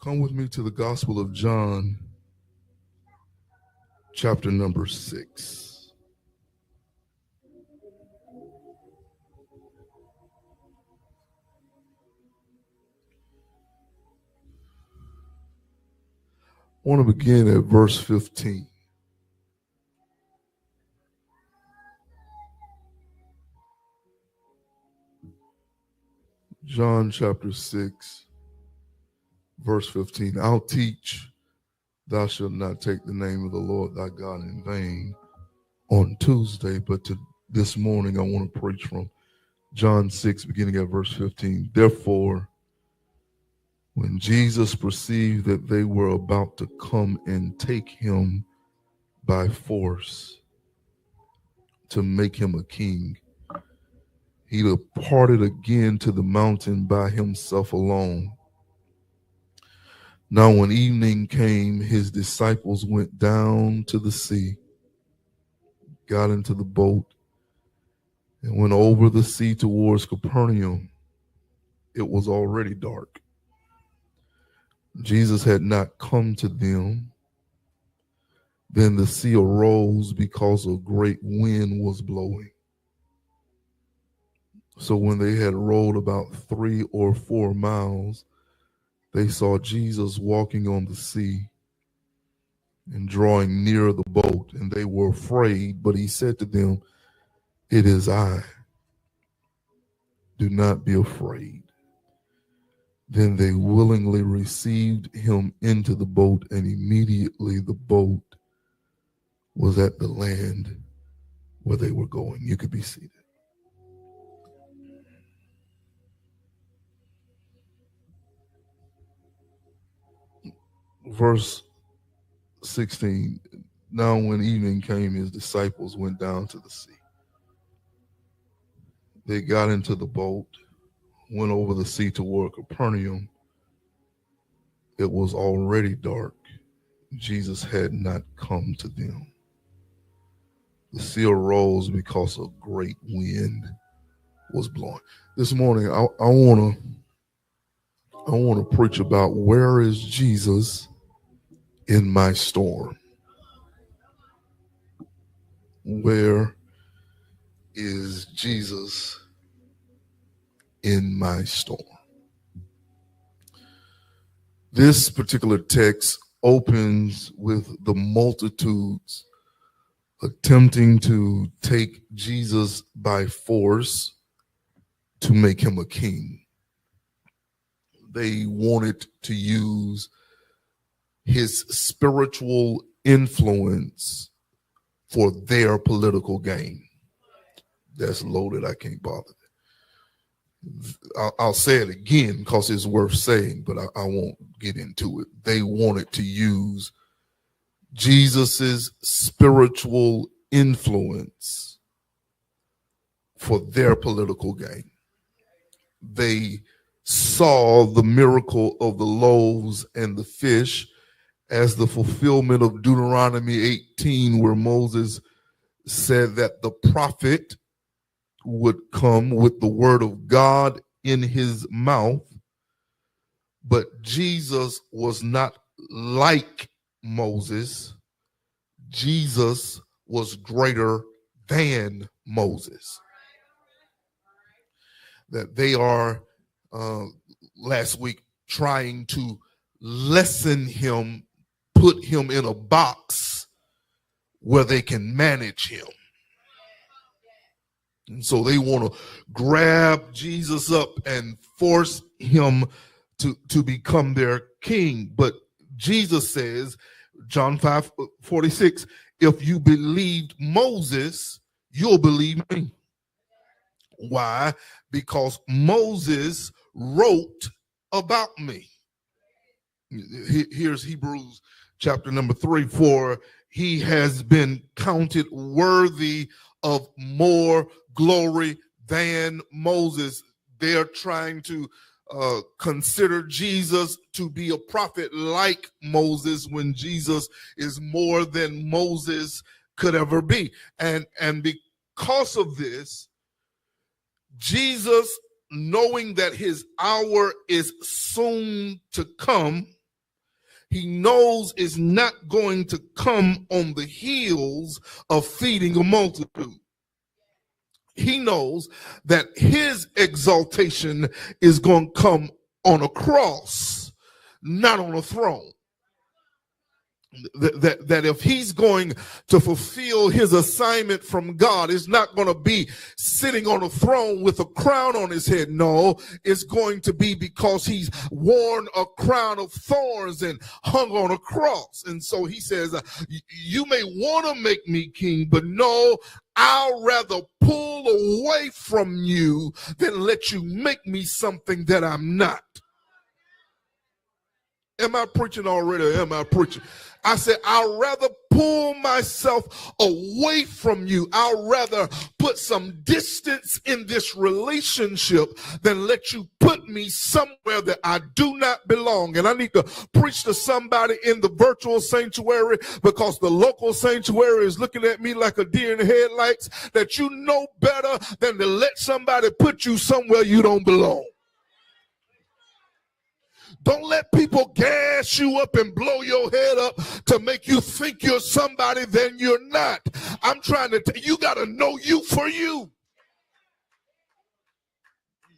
Come with me to the Gospel of John, chapter number 6. I want to begin at verse 15. John chapter 6, verse 15. I'll teach, thou shalt not take the name of the Lord thy God in vain on Tuesday, but this morning I want to preach from John 6, beginning at verse 15. Therefore, when Jesus perceived that they were about to come and take him by force to make him a king, he departed again to the mountain by himself alone. Now when evening came, his disciples went down to the sea, got into the boat, and went over the sea towards Capernaum. It was already dark. Jesus had not come to them. Then the sea arose because a great wind was blowing. So when they had rowed about 3 or 4 miles, they saw Jesus walking on the sea and drawing near the boat, and they were afraid. But he said to them, "It is I. Do not be afraid." Then they willingly received him into the boat, and immediately the boat was at the land where they were going. You could be seated. Verse 16. Now when evening came, his disciples went down to the sea. They got into the boat, went over the sea toward Capernaum. It was already dark. Jesus had not come to them. The sea arose because a great wind was blowing. This morning, I want to preach about where is Jesus in my storm. Where is Jesus in my storm? This particular text opens with the multitudes attempting to take Jesus by force to make him a king. They wanted to use his spiritual influence for their political gain. That's loaded. I can't bother. I'll say it again because it's worth saying, but I won't get into it. They wanted to use Jesus's spiritual influence for their political gain. They saw the miracle of the loaves and the fish as the fulfillment of Deuteronomy 18, where Moses said that the prophet would come with the word of God in his mouth. But Jesus was not like Moses. Jesus was greater than Moses. That they are, last week, trying to lessen him, put him in a box where they can manage him. And so they want to grab Jesus up and force him to become their king. But Jesus says, John 5:46, if you believed Moses, you'll believe me. Why? Because Moses wrote about me. Here's Hebrews chapter number 3, for he has been counted worthy of more glory than Moses. They're trying to consider Jesus to be a prophet like Moses when Jesus is more than Moses could ever be. And because of this, Jesus, knowing that his hour is soon to come, he knows is not going to come on the heels of feeding a multitude. He knows that his exaltation is going to come on a cross, not on a throne. That if he's going to fulfill his assignment from God, it's not going to be sitting on a throne with a crown on his head. No, it's going to be because he's worn a crown of thorns and hung on a cross. And so he says, you may want to make me king, but no, I'll rather pull away from you than let you make me something that I'm not. Am I preaching already, or am I preaching? I said, I'd rather pull myself away from you. I'd rather put some distance in this relationship than let you put me somewhere that I do not belong. And I need to preach to somebody in the virtual sanctuary, because the local sanctuary is looking at me like a deer in the headlights, that you know better than to let somebody put you somewhere you don't belong. Don't let people gas you up and blow your head up to make you think you're somebody then you're not. I'm trying to tell you, you got to know you for you.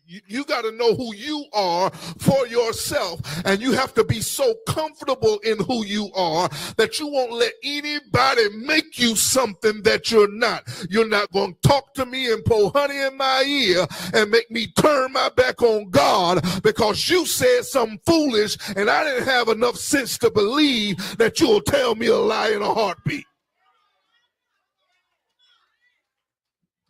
You got to know who you are for yourself, and you have to be so comfortable in who you are that you won't let anybody make you something that you're not. You're not going to talk to me and pour honey in my ear and make me turn my back on God because you said something foolish and I didn't have enough sense to believe that you'll tell me a lie in a heartbeat.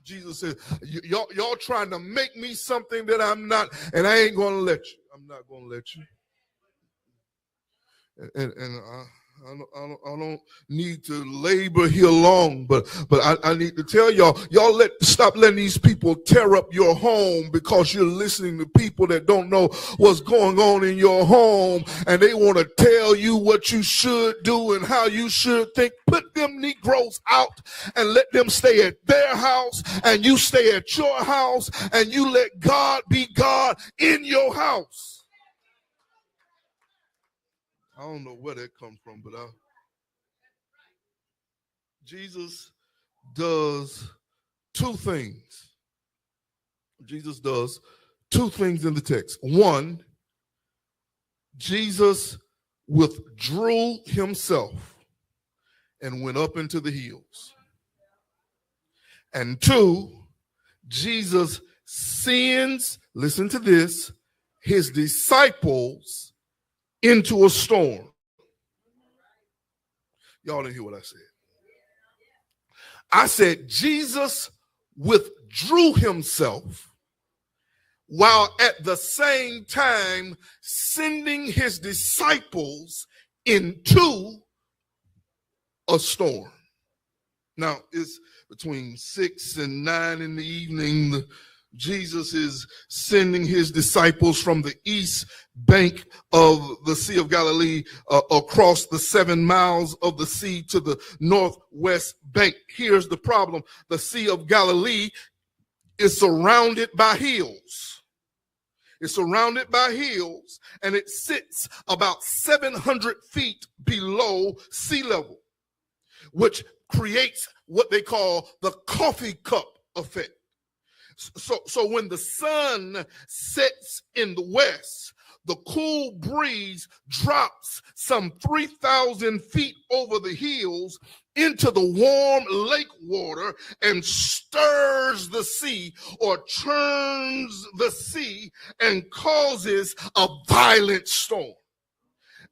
Jesus says, y'all trying to make me something that I'm not, and I ain't going to let you. I'm not going to let you. And I don't need to labor here long, but I need to tell y'all stop letting these people tear up your home because you're listening to people that don't know what's going on in your home, and they want to tell you what you should do and how you should think. Put them Negroes out and let them stay at their house, and you stay at your house, and you let God be God in your house. I don't know where that comes from, but Jesus does two things. Jesus does two things in the text. One, Jesus withdrew himself and went up into the hills. And two, Jesus sends, listen to this, his disciples into a storm. Y'all didn't hear what I said. I said Jesus withdrew himself while at the same time sending his disciples into a storm. Now, it's between 6 and 9 in the evening. Jesus is sending his disciples from the east bank of the Sea of Galilee across the 7 miles of the sea to the northwest bank. Here's the problem. The Sea of Galilee is surrounded by hills. It's surrounded by hills, and it sits about 700 feet below sea level, which creates what they call the coffee cup effect. So when the sun sets in the west, the cool breeze drops some 3,000 feet over the hills into the warm lake water and stirs the sea or churns the sea and causes a violent storm.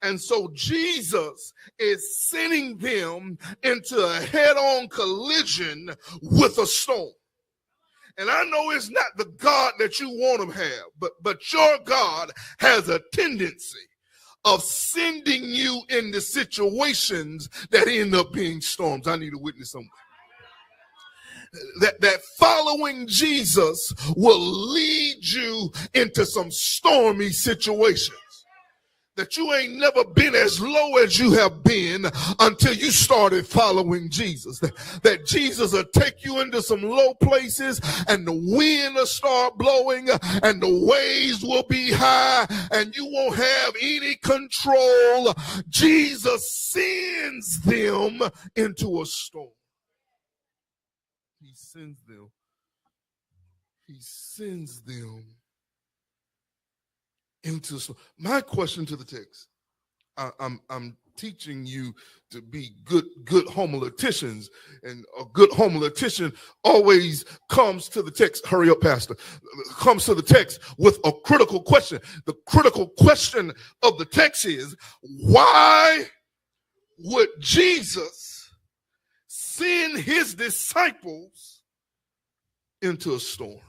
And so Jesus is sending them into a head-on collision with a storm. And I know it's not the God that you want to have, but your God has a tendency of sending you into situations that end up being storms. I need a witness somewhere. That following Jesus will lead you into some stormy situations. that you ain't never been as low as you have been until you started following Jesus. That Jesus will take you into some low places and the wind will start blowing and the waves will be high and you won't have any control. Jesus sends them into a storm. He sends them. He sends them into. My question to the text, I'm teaching you to be good homileticians, and a good homiletician always comes to the text. Hurry up, Pastor. Comes to the text with a critical question. The critical question of the text is, why would Jesus send his disciples into a storm?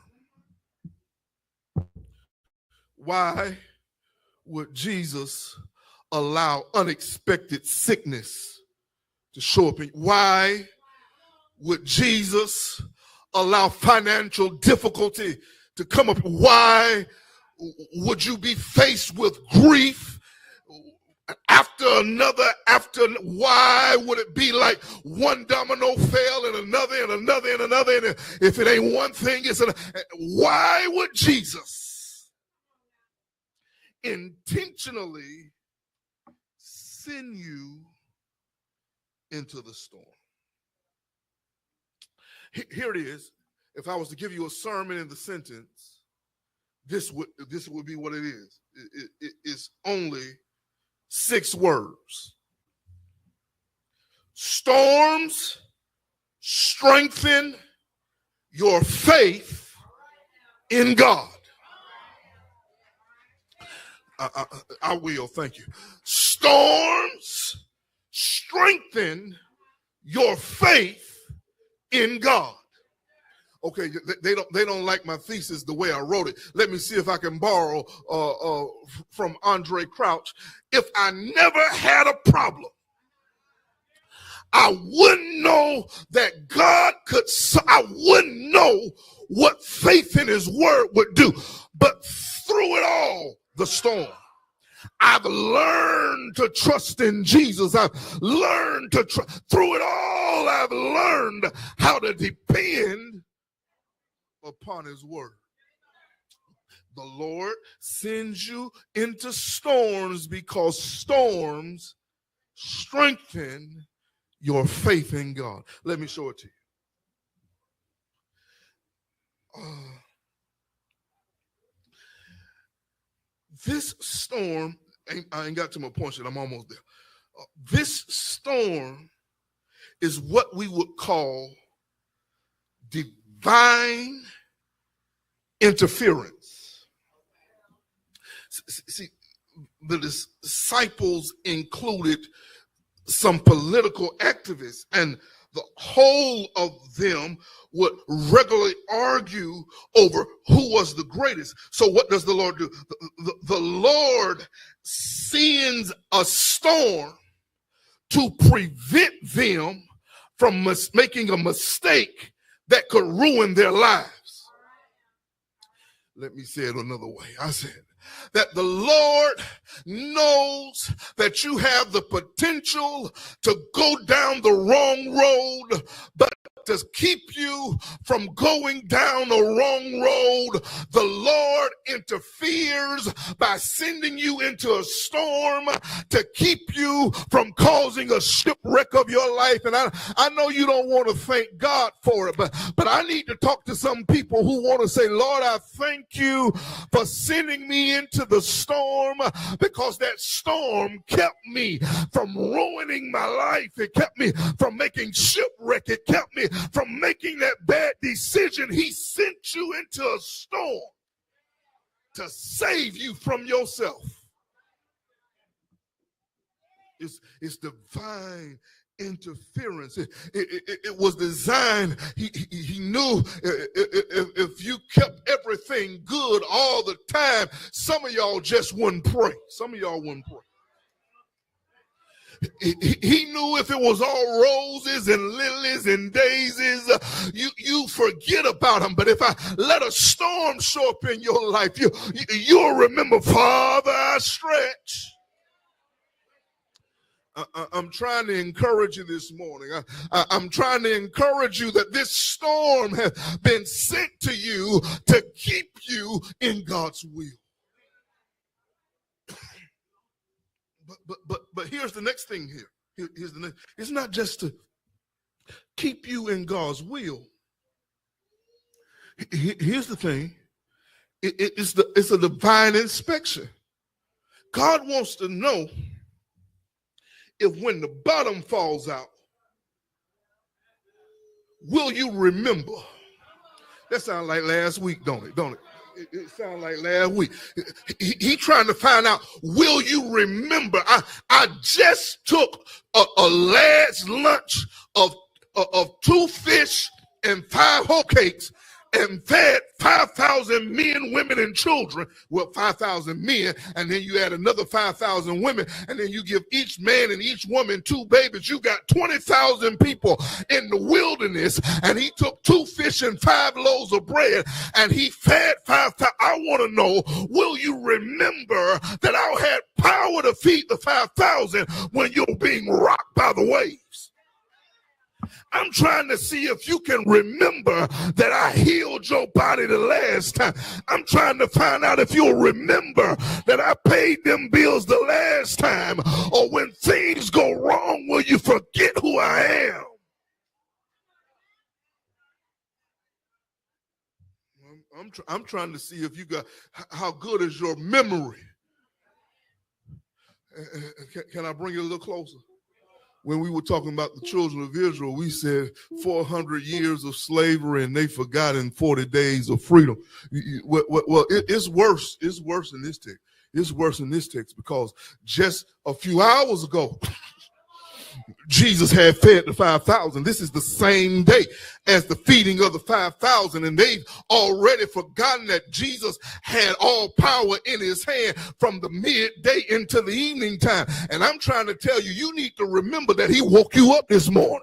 Why would Jesus allow unexpected sickness to show up? Why would Jesus allow financial difficulty to come up? Why would you be faced with grief after another? Why would it be like one domino fell and another and another and another? And if it ain't one thing, it's another. Why would Jesus intentionally send you into the storm? Here it is. If I was to give you a sermon in the sentence, this would be what it is. It's only 6 words. Storms strengthen your faith in God. I will, thank you. Storms strengthen your faith in God. Okay, they don't like my thesis the way I wrote it. Let me see if I can borrow from Andre Crouch. If I never had a problem, I wouldn't know that God could. I wouldn't know what faith in his word would do. But through it all, the storm, I've learned to trust in Jesus. I've learned to trust. Through it all, I've learned how to depend upon his word. The Lord sends you into storms because storms strengthen your faith in God. Let me show it to you. This storm, I ain't got to my point yet, I'm almost there. This storm is what we would call divine interference. See, the disciples included some political activists, and the whole of them would regularly argue over who was the greatest. So what does the Lord do? The Lord sends a storm to prevent them from making a mistake that could ruin their lives. Let me say it another way. I said that the Lord knows that you have the potential to go down the wrong road, but to keep you from going down the wrong road, the Lord interferes by sending you into a storm to keep you from causing a shipwreck of your life. And I know you don't want to thank God for it, but I need to talk to some people who want to say, Lord, I thank you for sending me into the storm, because that storm kept me from ruining my life. It kept me from making shipwreck. It kept me from making that bad decision. He sent you into a storm to save you from yourself. It's divine interference. It was designed. He knew if you kept everything good all the time, some of y'all just wouldn't pray. Some of y'all wouldn't pray. He knew if it was all roses and lilies and daisies, you forget about him. But if I let a storm show up in your life, you'll remember, Father, I stretch I'm trying to encourage you this morning. I'm trying to encourage you that this storm has been sent to you to keep you in God's will. But here's the next thing here. Here's the next. It's not just to keep you in God's will. Here's the thing. It's a divine inspection. God wants to know if when the bottom falls out, will you remember? That sounds like last week, don't it? It sounds like last week. He trying to find out, will you remember? I just took a last lunch of 2 fish and 5 whole cakes and fed 5,000 men, women, and children. Well, 5,000 men, and then you add another 5,000 women, and then you give each man and each woman 2 babies. You got 20,000 people in the wilderness, and he took 2 fish and 5 loaves of bread, and he fed 5,000. I want to know, will you remember that I had power to feed the 5,000 when you're being rocked by the waves? I'm trying to see if you can remember that I healed your body the last time. I'm trying to find out if you'll remember that I paid them bills the last time. Or when things go wrong, will you forget who I am? I'm trying to see if you got, how good is your memory? Can I bring it a little closer? When we were talking about the children of Israel, we said 400 years of slavery and they forgot in 40 days of freedom. Well, it's worse. It's worse in this text. It's worse in this text because just a few hours ago, Jesus had fed the 5,000. This is the same day as the feeding of the 5,000, and they've already forgotten that Jesus had all power in his hand from the midday into the evening time. And I'm trying to tell you, you need to remember that he woke you up this morning,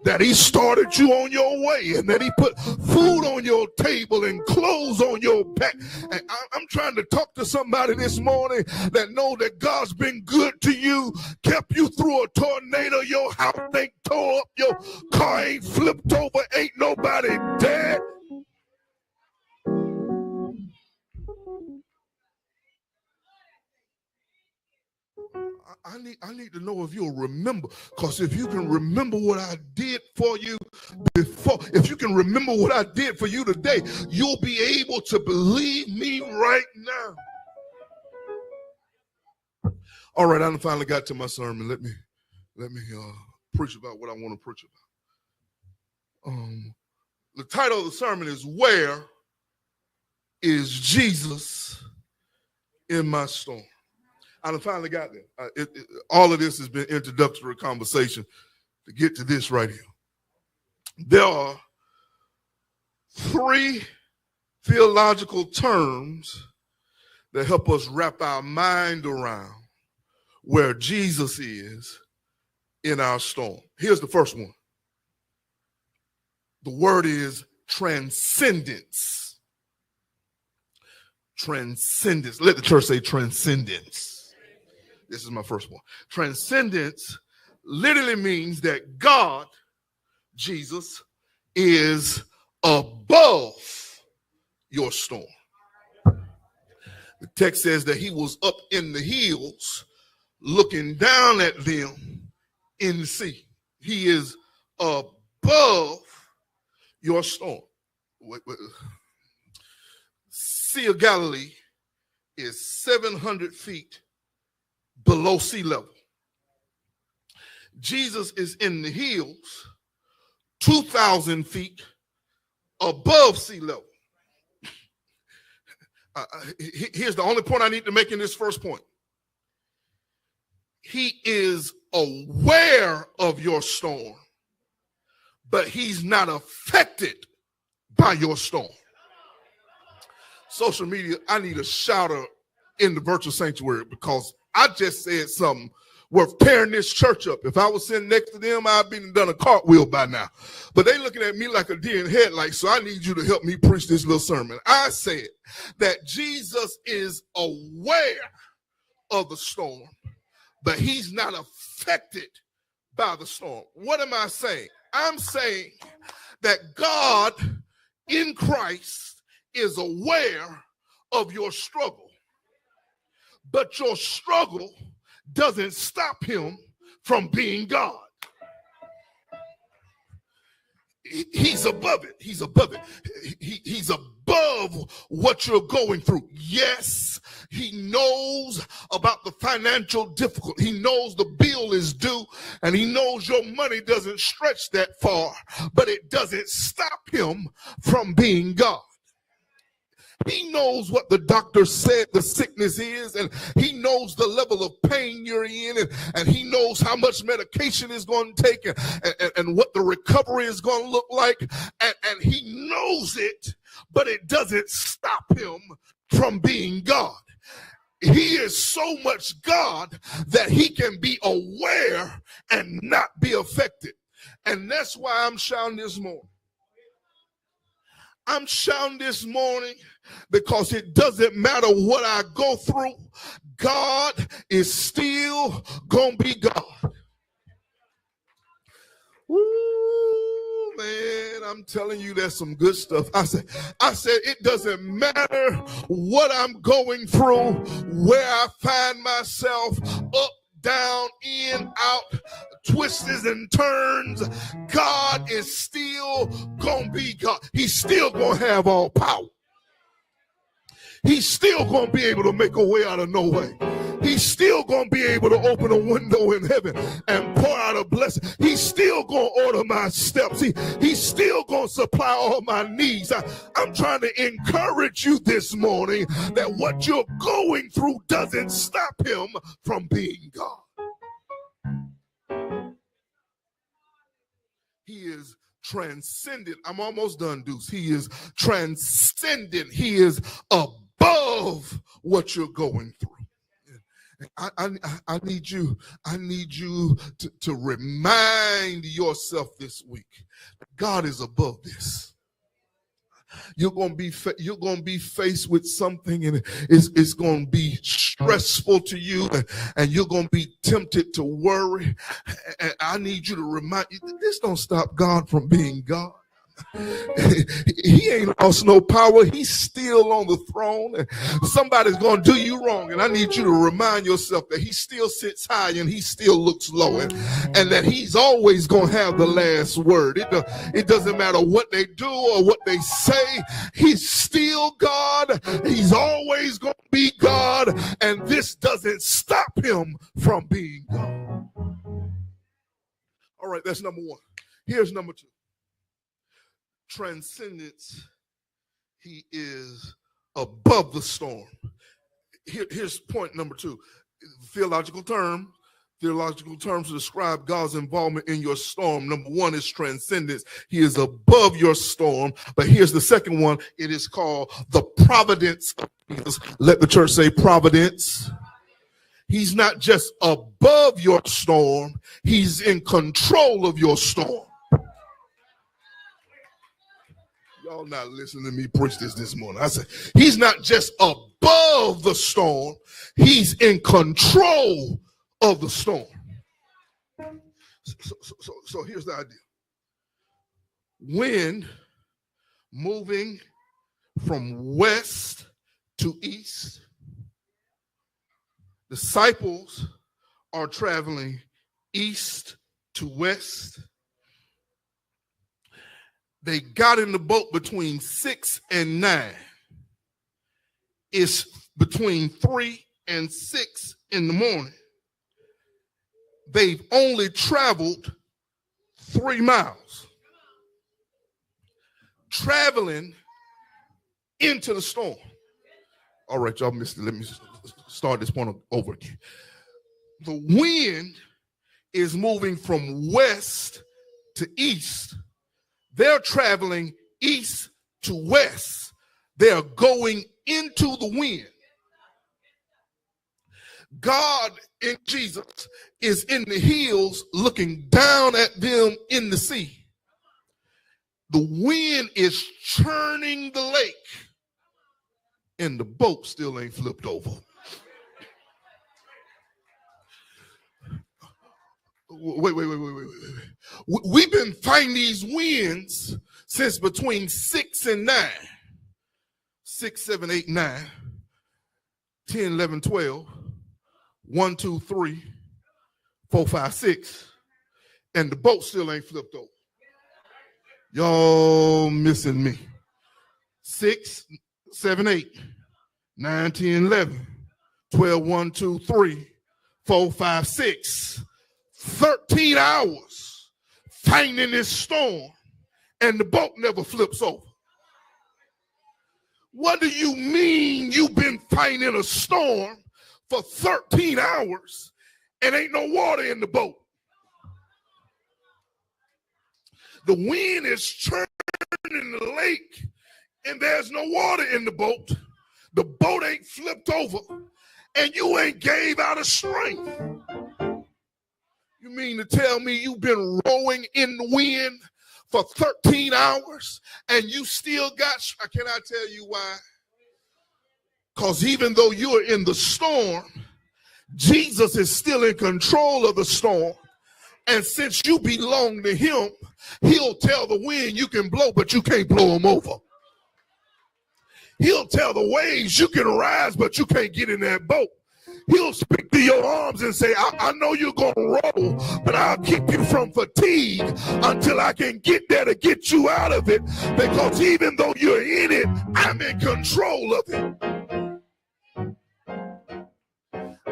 that he started you on your way, and that he put food on your table and clothes on your back. And I'm trying to talk to somebody this morning that know that God's been good to you, kept you through a tornado, your house ain't tore up, your car ain't flipped over, ain't nobody dead. I need to know if you'll remember, because if you can remember what I did for you before, if you can remember what I did for you today, you'll be able to believe me right now. All right, I finally got to my sermon. Let me preach about what I want to preach about. The title of the sermon is "Where is Jesus in My Storm?" I finally got there. All of this has been introductory conversation to get to this right here. There are 3 theological terms that help us wrap our mind around where Jesus is in our storm. Here's the first one. The word is transcendence. Transcendence. Let the church say transcendence. This is my first one. Transcendence literally means that God, Jesus, is above your storm. The text says that he was up in the hills looking down at them in the sea. He is above your storm. Sea of Galilee is 700 feet below sea level. Jesus is in the hills 2,000 feet above sea level. Here's the only point I need to make in this first point. He is aware of your storm, but he's not affected by your storm. Social media, I need a shouter in the virtual sanctuary because I just said something worth tearing this church up. If I was sitting next to them, I'd been done a cartwheel by now. But they looking at me like a deer in headlights, so I need you to help me preach this little sermon. I said that Jesus is aware of the storm, but he's not affected by the storm. What am I saying? I'm saying that God in Christ is aware of your struggle, but your struggle doesn't stop him from being God. He's above it. He's above it. He's above what you're going through. Yes, he knows about the financial difficulty. He knows the bill is due, and he knows your money doesn't stretch that far, but it doesn't stop him from being God. He knows what the doctor said the sickness is, and he knows the level of pain you're in, and he knows how much medication is going to take and what the recovery is going to look like, and he knows it, but it doesn't stop him from being God. He is so much God that he can be aware and not be affected. And that's why I'm shouting this morning. I'm shouting this morning because it doesn't matter what I go through, God is still going to be God. Ooh, man, I'm telling you, there's some good stuff. I said, it doesn't matter what I'm going through, where I find myself, up, down, in, out, twists and turns, God is still gonna be God. He's still gonna have all power. He's still gonna be able to make a way out of no way. He's still gonna be able to open a window in heaven and pour out a blessing. He's still gonna order my steps. He's still gonna supply all my needs. I'm trying to encourage you this morning that what you're going through doesn't stop him from being God. He is transcendent. I'm almost done, Deuce. He is transcendent. He is above what you're going through. I need you to remind yourself this week that God is above this. You're going to be faced with something, and it's going to be stressful to you, and you're going to be tempted to worry. And I need you to remind you that this don't stop God from being God. He ain't lost no power. He's still on the throne, and somebody's going to do you wrong, and I need you to remind yourself that he still sits high and he still looks low, and that he's always going to have the last word. It doesn't matter what they do or what they say. He's still God. He's always going to be God, and this doesn't stop him from being God. All right, that's number one. Here's number two. Transcendence, he is above the storm. Here's point number two. Theological terms to describe God's involvement in your storm. Number one is transcendence. He is above your storm. But here's the second one. It is called the providence of Jesus. Let the church say providence. He's not just above your storm. He's in control of your storm. Y'all not listening to me preach this morning. I said, he's not just above the storm, he's in control of the storm. So here's the idea. Wind moving from west to east, disciples are traveling east to west. They got in the boat between 6 and 9. It's between 3 and 6 in the morning. They've only traveled 3 miles. Traveling into the storm. All right, y'all missed it. Let me start this point over again. The wind is moving from west to east. They're traveling east to west. They're going into the wind. God in Jesus is in the hills looking down at them in the sea. The wind is churning the lake, and the boat still ain't flipped over. Wait. We've been fighting these winds since between 6 and 9. 6, 7, 8, 9, 10, 11, 12, 1, 2, 3, 4, 5, 6, and the boat still ain't flipped over. Y'all missing me. 6, 7, 8, 9, 10, 11, 12, 1, 2, 3, 4, 5, 6. 13 hours fighting in this storm, and the boat never flips over. What do you mean you've been fighting in a storm for 13 hours and ain't no water in the boat? The wind is churning the lake and there's no water in the boat. The boat ain't flipped over and you ain't gave out of strength. You mean to tell me you've been rowing in the wind for 13 hours and you still got, can I tell you why? Because even though you're in the storm, Jesus is still in control of the storm. And since you belong to him, he'll tell the wind you can blow, but you can't blow him over. He'll tell the waves you can rise, but you can't get in that boat. He'll speak to your arms and say, I know you're going to roll, but I'll keep you from fatigue until I can get there to get you out of it, because even though you're in it, I'm in control of it.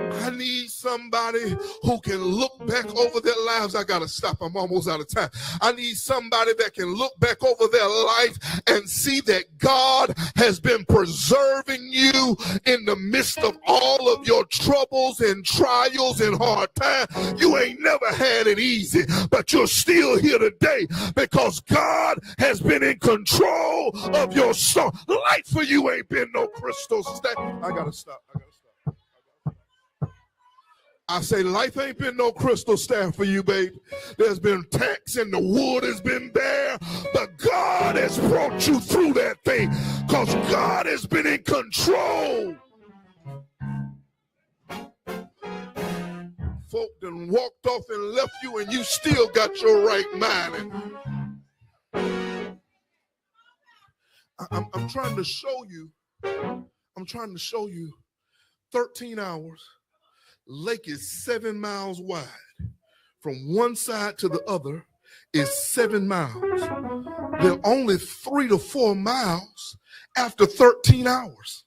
I need somebody who can look back over their lives. I got to stop. I'm almost out of time. I need somebody that can look back over their life and see that God has been preserving you in the midst of all of your troubles and trials and hard times. You ain't never had it easy, but you're still here today because God has been in control of your soul. Life for you ain't been no crystal stack. I got to stop. I say life ain't been no crystal staff for you, baby. There's been attacks and the wood has been bare, but God has brought you through that thing because God has been in control. Folk done walked off and left you and you still got your right mind. I'm trying to show you 13 hours. Lake is 7 miles wide. From one side to the other is 7 miles. They're only 3 to 4 miles after 13 hours.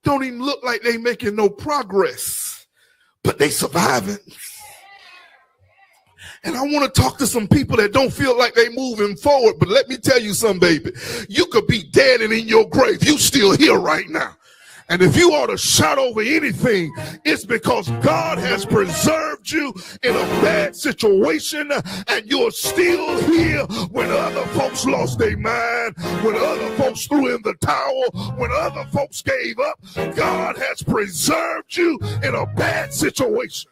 Don't even look like they making no progress, but they surviving. And I want to talk to some people that don't feel like they moving forward, but let me tell you something, baby. You could be dead and in your grave. You still here right now. And if you ought to shout over anything, it's because God has preserved you in a bad situation and you're still here when other folks lost their mind, when other folks threw in the towel, when other folks gave up. God has preserved you in a bad situation.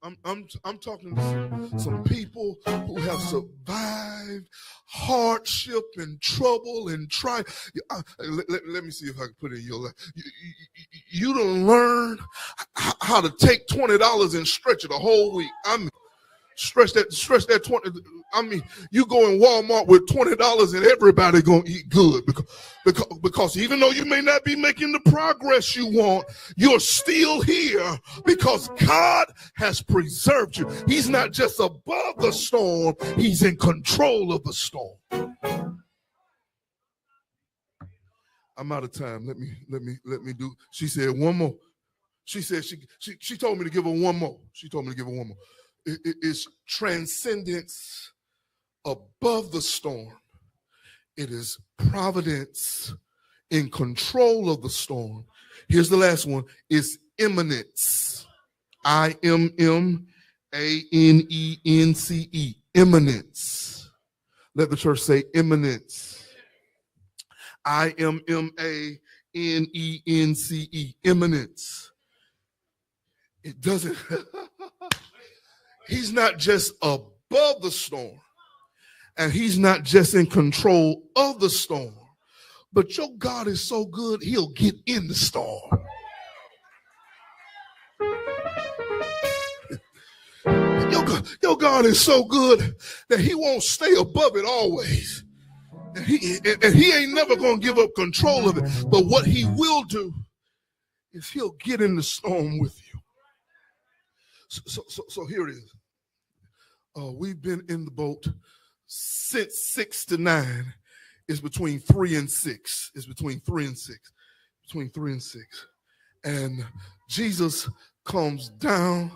I'm talking to some people who have survived hardship and trouble and try. Let me see if I can put it in your life. You done learn how to take $20 and stretch it a whole week. I mean, stretch that 20. I mean, you go in Walmart with $20 and everybody gonna eat good because even though you may not be making the progress you want, you're still here because God has preserved you. He's not just above the storm, he's in control of the storm. I'm out of time. Let me do. She said one more. She said she told me to give her one more. It's transcendence above the storm. It is providence in control of the storm. Here's the last one. It's immanence. IMMANENCE. Immanence. Let the church say immanence. IMMANENCE. Immanence. It doesn't. He's not just above the storm, and he's not just in control of the storm, But your God is so good, he'll get in the storm. Your God is so good that he won't stay above it always. And he ain't never going to give up control of it. But what he will do is he'll get in the storm with you. So here it is. We've been in the boat since 6 to 9. It's between 3 and 6. It's between 3 and 6. Between 3 and 6. And Jesus comes down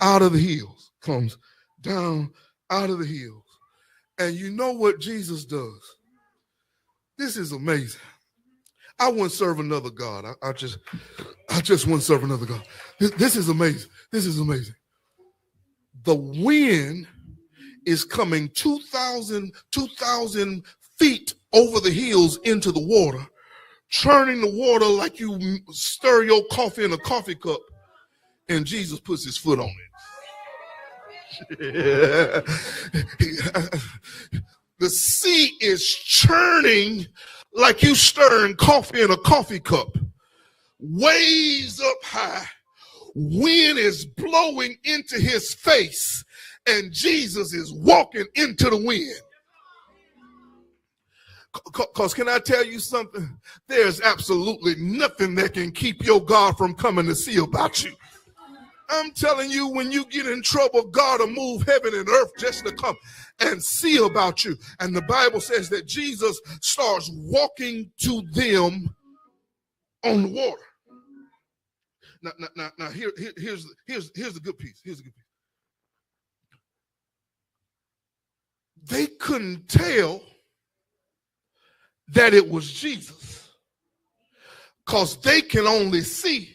out of the hills. Comes down out of the hills. And you know what Jesus does? This is amazing. I wouldn't serve another God. I just wouldn't serve another God. This is amazing. This is amazing. The wind is coming 2,000 feet over the hills into the water, churning the water like you stir your coffee in a coffee cup, and Jesus puts his foot on it. The sea is churning like you stirring coffee in a coffee cup. Waves up high. Wind is blowing into his face, and Jesus is walking into the wind. Because can I tell you something? There's absolutely nothing that can keep your God from coming to see about you. I'm telling you, when you get in trouble, God will move heaven and earth just to come and see about you. And the Bible says that Jesus starts walking to them on the water. Now here's the good piece. Here's the good piece. They couldn't tell that it was Jesus because they can only see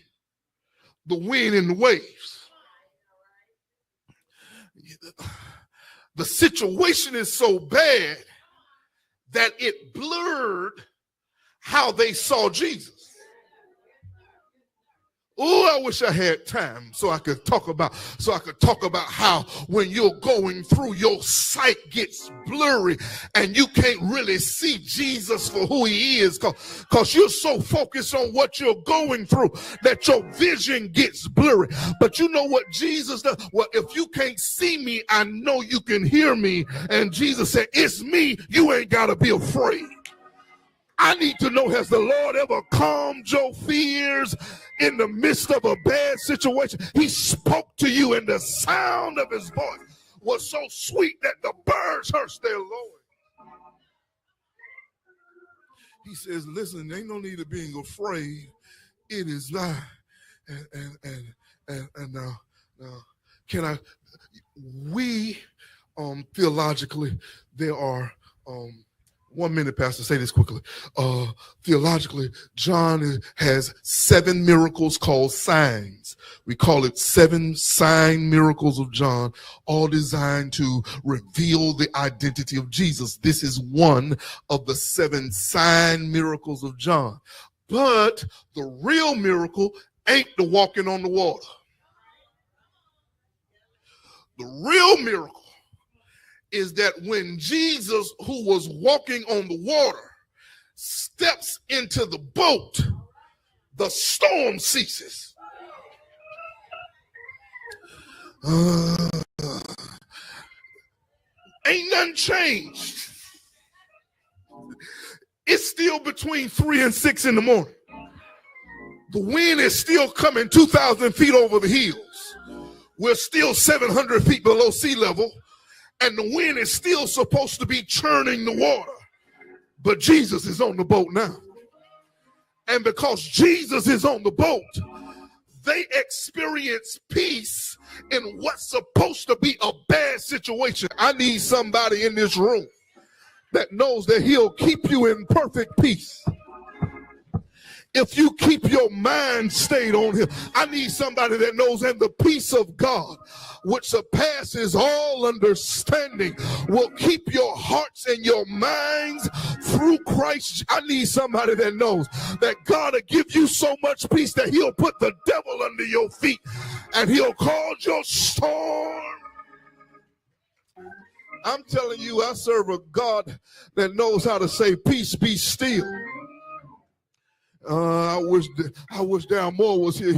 the wind and the waves. The situation is so bad that it blurred how they saw Jesus. Oh, I wish I had time so I could talk about how when you're going through, your sight gets blurry and you can't really see Jesus for who he is because you're so focused on what you're going through that your vision gets blurry. But you know what Jesus does? Well, if you can't see me, I know you can hear me. And Jesus said, it's me. You ain't got to be afraid. I need to know, has the Lord ever calmed your fears in the midst of a bad situation? He spoke to you, and the sound of his voice was so sweet that the birds hushed their Lord. He says, listen, ain't no need of being afraid. It is not. And now, can I, we theologically, there are 1 minute, Pastor, say this quickly. Theologically, John has 7 miracles called signs. We call it 7 sign miracles of John, all designed to reveal the identity of Jesus. This is one of the 7 sign miracles of John. But the real miracle ain't the walking on the water. The real miracle is that when Jesus, who was walking on the water, steps into the boat, the storm ceases. Ain't nothing changed. It's still between 3 and 6 in the morning. The wind is still coming 2,000 feet over the hills. We're still 700 feet below sea level. And the wind is still supposed to be churning the water. But Jesus is on the boat now. And because Jesus is on the boat, they experience peace in what's supposed to be a bad situation. I need somebody in this room that knows that he'll keep you in perfect peace if you keep your mind stayed on him. I need somebody that knows, and the peace of God, which surpasses all understanding, will keep your hearts and your minds through Christ. I need somebody that knows that God will give you so much peace that he'll put the devil under your feet and he'll cause your storm. I'm telling you, I serve a God that knows how to say, peace, be still. I wish Darren Moore was here.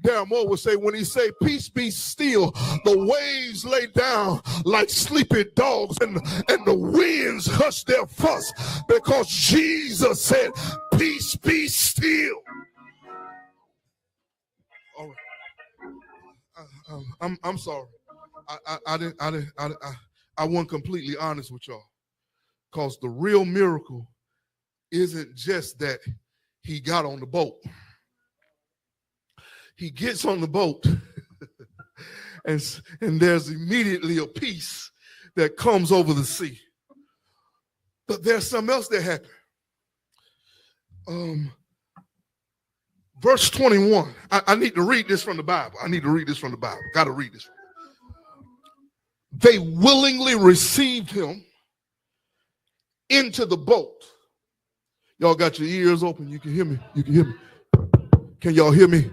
Darren Moore would say, when he say, peace be still, the waves lay down like sleepy dogs, and the winds hush their fuss, because Jesus said, peace be still. All right. I'm sorry. I wasn't completely honest with y'all, because the real miracle isn't just that he got on the boat. He gets on the boat and there's immediately a peace that comes over the sea. But there's something else that happened. Verse 21. I need to read this from the Bible. Got to read this. They willingly received him into the boat. Y'all got your ears open. You can hear me. Can y'all hear me?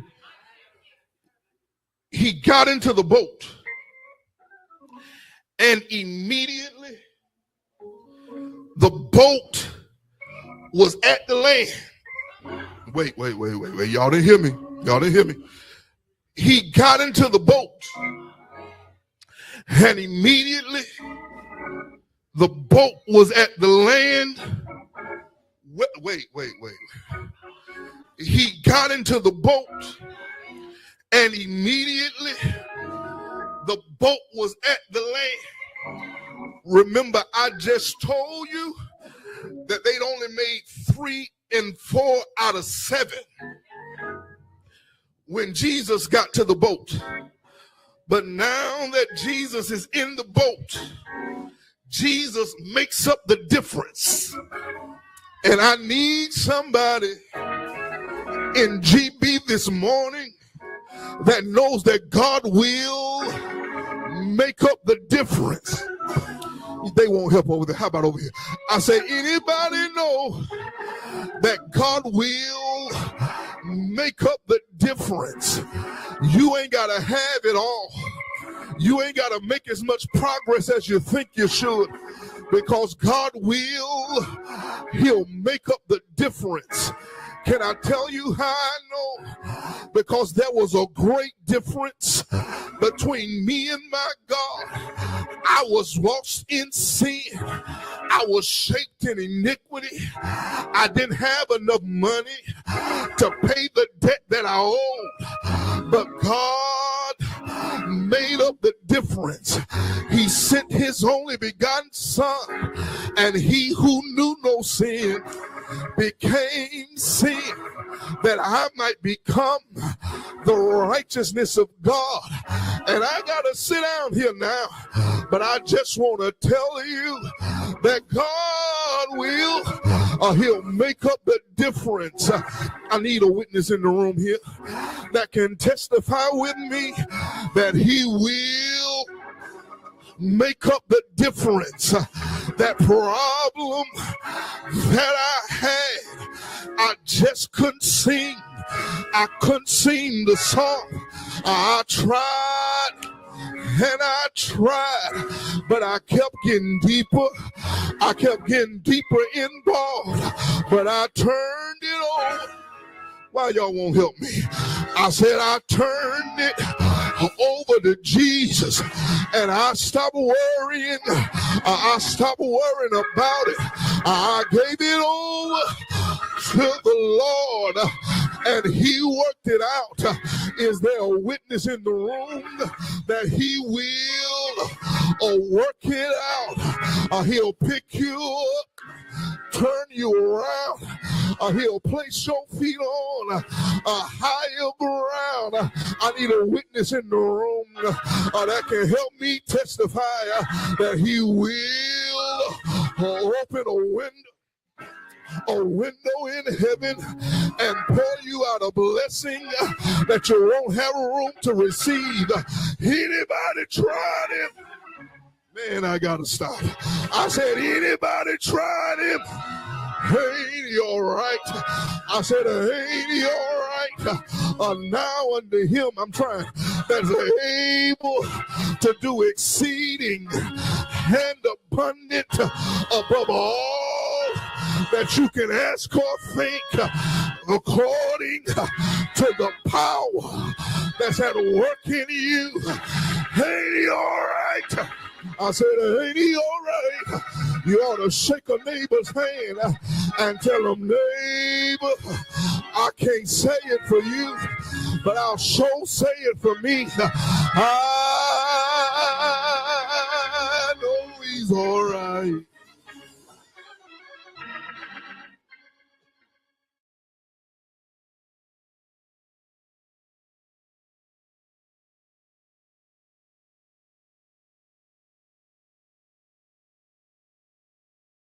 He got into the boat, and immediately the boat was at the land. Wait. Y'all didn't hear me. He got into the boat, and immediately the boat was at the land. Wait. He got into the boat, and immediately the boat was at the land. Remember, I just told you that they'd only made 3 and 4 out of 7 when Jesus got to the boat. But now that Jesus is in the boat, Jesus makes up the difference. And I need somebody in GB this morning that knows that God will make up the difference. They won't help over there. How about over here? I say, anybody know that God will make up the difference? You ain't got to have it all. You ain't got to make as much progress as you think you should, because God he'll make up the difference. Can I tell you how I know? Because there was a great difference between me and my God. I was lost in sin. I was shaped in iniquity. I didn't have enough money to pay the debt that I owed. But God made up the difference. He sent his only begotten son, and he who knew no sin became sin, that I might become the righteousness of God. And I gotta sit down here now, but I just want to tell you that God he'll make up the difference. I need a witness in the room here that can testify with me that he will make up the difference. That problem that I had, I just couldn't sing. I couldn't sing the song. I tried and I tried, but I kept getting deeper. I kept getting deeper involved, but I turned it over. Why y'all won't help me? I said I turned it over to Jesus, and I stopped worrying. I stopped worrying about it. I gave it over to the Lord, and he worked it out. Is there a witness in the room that he will work it out? He'll pick you up, turn you around. He'll place your feet on a higher ground. I need a witness in the room that can help me testify that he will open a window in heaven and pour you out a blessing that you won't have room to receive. Anybody tried him? Man, I gotta stop. I said, anybody tried him? Ain't he all right? I said, ain't he all right? Now unto him, I'm trying, that's able to do exceeding and abundant above all that you can ask or think according to the power that's at work in you. Ain't he all right? I said, ain't he all right? You ought to shake a neighbor's hand and tell him, neighbor, I can't say it for you, but I'll sure say it for me. I know he's all right.